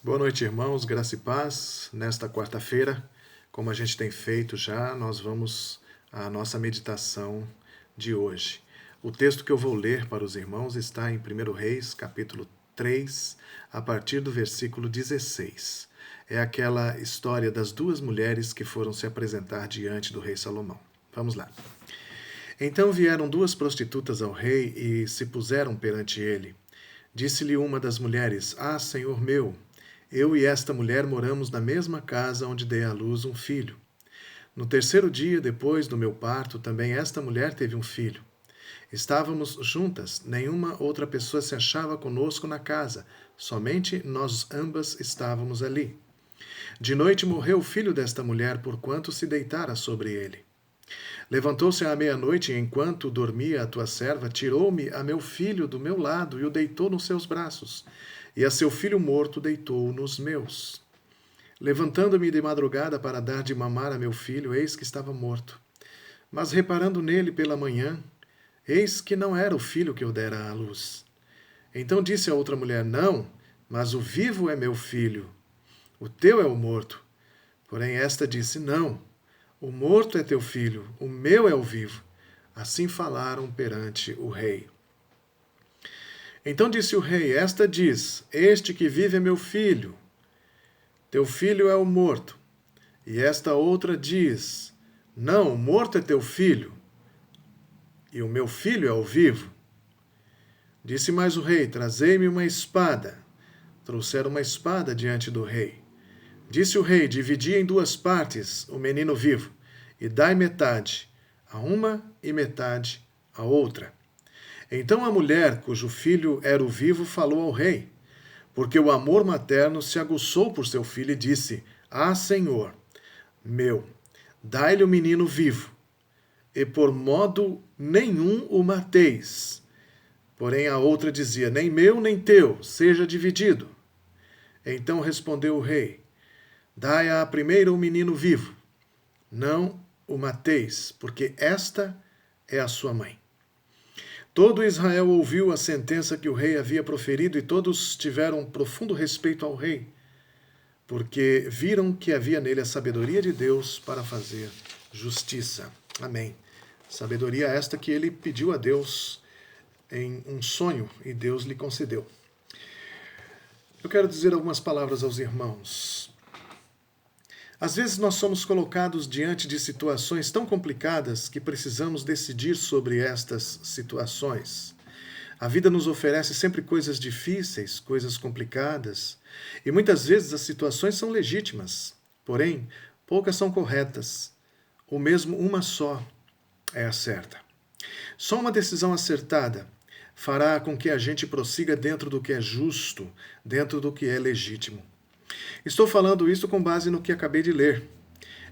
Boa noite, irmãos, graça e paz. Nesta quarta-feira, como a gente tem feito já, nós vamos à nossa meditação de hoje. O texto que eu vou ler para os irmãos está em 1 Reis, capítulo 3, a partir do versículo 16. É aquela história das duas mulheres que foram se apresentar diante do rei Salomão. Vamos lá. Então vieram duas prostitutas ao rei e se puseram perante ele. Disse-lhe uma das mulheres: Ah, senhor meu, eu e esta mulher moramos na mesma casa onde dei à luz um filho. No terceiro dia depois do meu parto, também esta mulher teve um filho. Estávamos juntas, nenhuma outra pessoa se achava conosco na casa, somente nós ambas estávamos ali. De noite morreu o filho desta mulher, porquanto se deitara sobre ele. Levantou-se à meia-noite, e enquanto dormia a tua serva, tirou-me a meu filho do meu lado e o deitou nos seus braços, e a seu filho morto deitou nos meus. Levantando-me de madrugada para dar de mamar a meu filho, eis que estava morto. Mas reparando nele pela manhã, eis que não era o filho que eu dera à luz. Então disse a outra mulher: Não, mas o vivo é meu filho, o teu é o morto. Porém esta disse: Não, o morto é teu filho, o meu é o vivo. Assim falaram perante o rei. Então disse o rei: Esta diz: Este que vive é meu filho, teu filho é o morto. E esta outra diz: Não, o morto é teu filho, e o meu filho é o vivo. Disse mais o rei: Trazei-me uma espada. Trouxeram uma espada diante do rei. Disse o rei: Dividi em duas partes o menino vivo, e dai metade a uma e metade a outra. Então a mulher, cujo filho era o vivo, falou ao rei, porque o amor materno se aguçou por seu filho, e disse: Ah, Senhor meu, dai-lhe o menino vivo, e por modo nenhum o mateis. Porém a outra dizia: Nem meu, nem teu, seja dividido. Então respondeu o rei: Dai à primeira o menino vivo, não o mateis, porque esta é a sua mãe. Todo Israel ouviu a sentença que o rei havia proferido, e todos tiveram profundo respeito ao rei, porque viram que havia nele a sabedoria de Deus para fazer justiça. Amém. Sabedoria esta que ele pediu a Deus em um sonho, e Deus lhe concedeu. Eu quero dizer algumas palavras aos irmãos. Às vezes nós somos colocados diante de situações tão complicadas que precisamos decidir sobre estas situações. A vida nos oferece sempre coisas difíceis, coisas complicadas, e muitas vezes as situações são legítimas, porém, poucas são corretas, ou mesmo uma só é a certa. Só uma decisão acertada fará com que a gente prossiga dentro do que é justo, dentro do que é legítimo. Estou falando isso com base no que acabei de ler,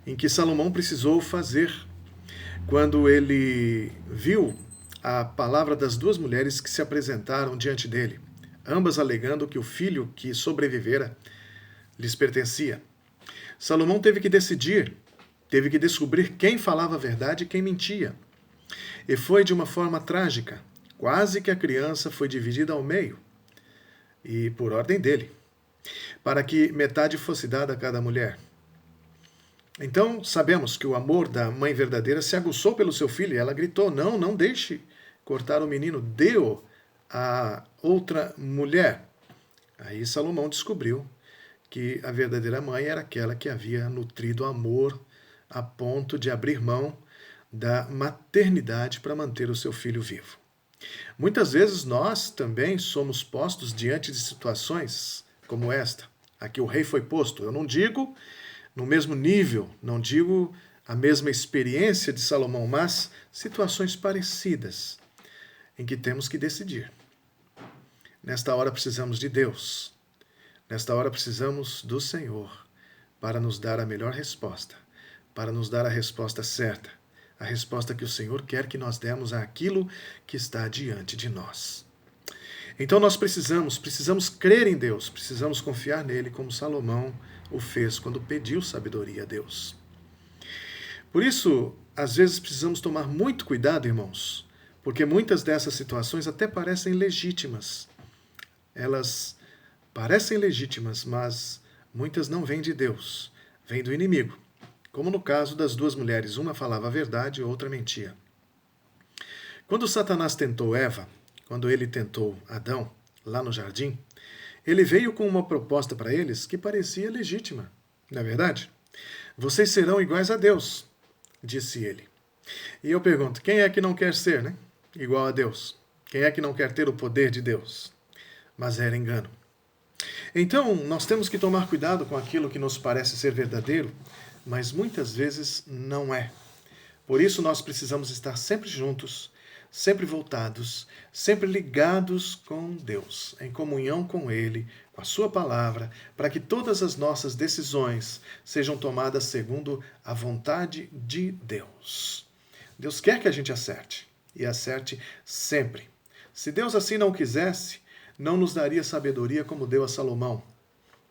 em que Salomão precisou fazer quando ele viu a palavra das duas mulheres que se apresentaram diante dele, ambas alegando que o filho que sobrevivera lhes pertencia. Salomão teve que decidir, teve que descobrir quem falava a verdade e quem mentia. E foi de uma forma trágica. Quase que a criança foi dividida ao meio, e por ordem dele, para que metade fosse dada a cada mulher. Então, sabemos que o amor da mãe verdadeira se aguçou pelo seu filho, e ela gritou: Não, não deixe cortar o menino, dê-o a outra mulher. Aí Salomão descobriu que a verdadeira mãe era aquela que havia nutrido amor a ponto de abrir mão da maternidade para manter o seu filho vivo. Muitas vezes nós também somos postos diante de situações como esta, a que o rei foi posto. Eu não digo no mesmo nível, não digo a mesma experiência de Salomão, mas situações parecidas, em que temos que decidir. Nesta hora precisamos de Deus. Nesta hora precisamos do Senhor para nos dar a melhor resposta, para nos dar a resposta certa, a resposta que o Senhor quer que nós demos àquilo que está diante de nós. Então nós precisamos crer em Deus, precisamos confiar nele, como Salomão o fez quando pediu sabedoria a Deus. Por isso, às vezes precisamos tomar muito cuidado, irmãos, porque muitas dessas situações até parecem legítimas. Elas parecem legítimas, mas muitas não vêm de Deus, vêm do inimigo, como no caso das duas mulheres, uma falava a verdade e outra mentia. Quando Satanás tentou Eva, quando ele tentou Adão, lá no jardim, ele veio com uma proposta para eles que parecia legítima, não é verdade? Vocês serão iguais a Deus, disse ele. E eu pergunto, quem é que não quer ser, né? Igual a Deus? Quem é que não quer ter o poder de Deus? Mas era engano. Então, nós temos que tomar cuidado com aquilo que nos parece ser verdadeiro, mas muitas vezes não é. Por isso, nós precisamos estar sempre juntos, sempre voltados, sempre ligados com Deus, em comunhão com Ele, com a Sua palavra, para que todas as nossas decisões sejam tomadas segundo a vontade de Deus. Deus quer que a gente acerte, e acerte sempre. Se Deus assim não quisesse, não nos daria sabedoria como deu a Salomão,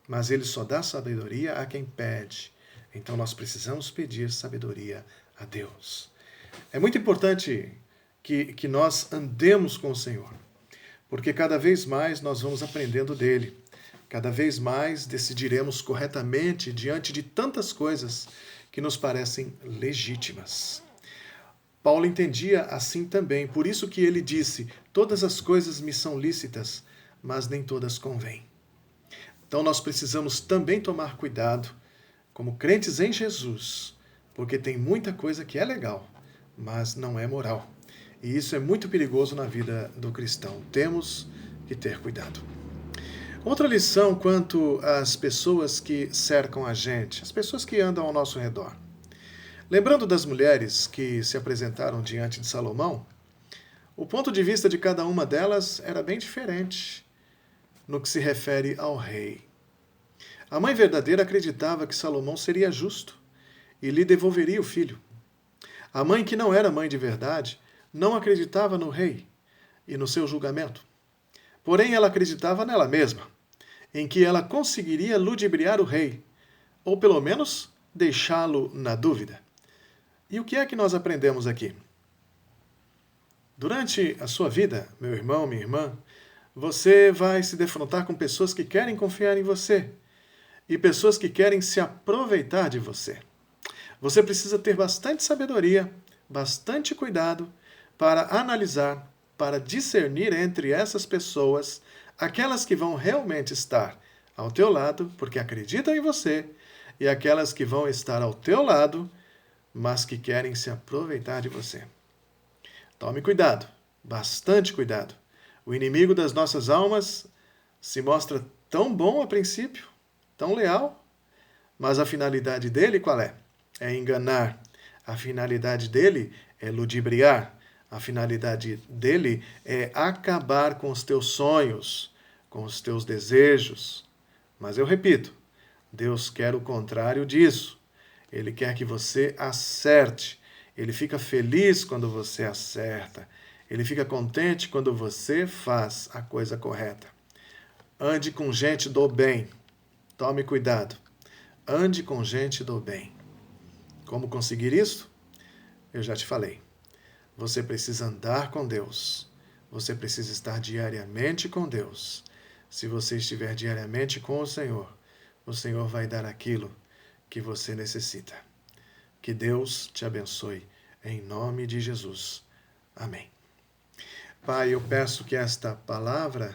mas Ele só dá sabedoria a quem pede. Então nós precisamos pedir sabedoria a Deus. É muito importante que nós andemos com o Senhor, porque cada vez mais nós vamos aprendendo dele, cada vez mais decidiremos corretamente diante de tantas coisas que nos parecem legítimas. Paulo entendia assim também, por isso que ele disse, todas as coisas me são lícitas, mas nem todas convêm. Então nós precisamos também tomar cuidado, como crentes em Jesus, porque tem muita coisa que é legal, mas não é moral. E isso é muito perigoso na vida do cristão. Temos que ter cuidado. Outra lição quanto às pessoas que cercam a gente, as pessoas que andam ao nosso redor. Lembrando das mulheres que se apresentaram diante de Salomão, o ponto de vista de cada uma delas era bem diferente no que se refere ao rei. A mãe verdadeira acreditava que Salomão seria justo e lhe devolveria o filho. A mãe que não era mãe de verdade não acreditava no rei e no seu julgamento. Porém, ela acreditava nela mesma, em que ela conseguiria ludibriar o rei, ou pelo menos deixá-lo na dúvida. E o que é que nós aprendemos aqui? Durante a sua vida, meu irmão, minha irmã, você vai se defrontar com pessoas que querem confiar em você e pessoas que querem se aproveitar de você. Você precisa ter bastante sabedoria, bastante cuidado para analisar, para discernir entre essas pessoas aquelas que vão realmente estar ao teu lado, porque acreditam em você, e aquelas que vão estar ao teu lado, mas que querem se aproveitar de você. Tome cuidado, bastante cuidado. O inimigo das nossas almas se mostra tão bom a princípio, tão leal, mas a finalidade dele qual é? É enganar. A finalidade dele é ludibriar. A finalidade dele é acabar com os teus sonhos, com os teus desejos. Mas eu repito, Deus quer o contrário disso. Ele quer que você acerte. Ele fica feliz quando você acerta. Ele fica contente quando você faz a coisa correta. Ande com gente do bem. Tome cuidado. Ande com gente do bem. Como conseguir isso? Eu já te falei. Você precisa andar com Deus. Você precisa estar diariamente com Deus. Se você estiver diariamente com o Senhor vai dar aquilo que você necessita. Que Deus te abençoe, em nome de Jesus. Amém. Pai, eu peço que esta palavra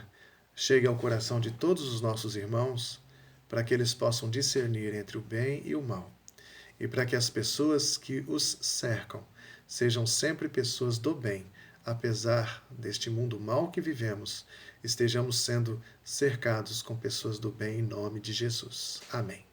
chegue ao coração de todos os nossos irmãos, para que eles possam discernir entre o bem e o mal, e para que as pessoas que os cercam sejam sempre pessoas do bem, apesar deste mundo mal que vivemos, estejamos sendo cercados com pessoas do bem em nome de Jesus. Amém.